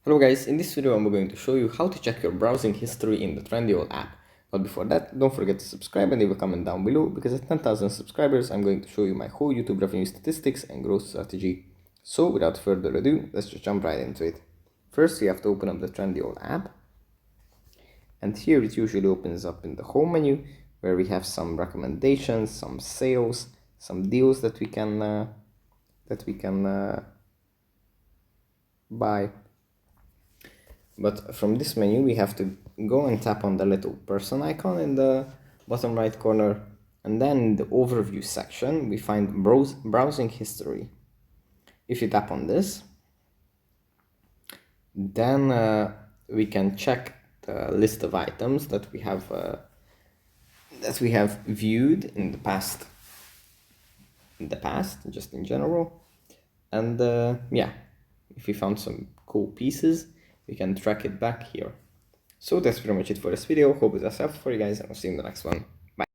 Hello guys, in this video I'm going to show you how to check your browsing history in the Trendyol app. But before that, don't forget to subscribe and leave a comment down below, because at 10,000 subscribers I'm going to show you my whole YouTube revenue statistics and growth strategy. So without further ado, let's just jump right into it. First you have to open up the Trendyol app, and here it usually opens up in the home menu, where we have some recommendations, some sales, some deals that we can buy. But from this menu we have to go and tap on the little person icon in the bottom right corner, and then in the overview section we find browsing history. If you tap on this, then we can check the list of items that we have viewed in the past, just in general. And yeah, if we found some cool pieces, we can track it back here. So that's pretty much it for this video. Hope it was helpful for you guys, and I'll see you in the next one.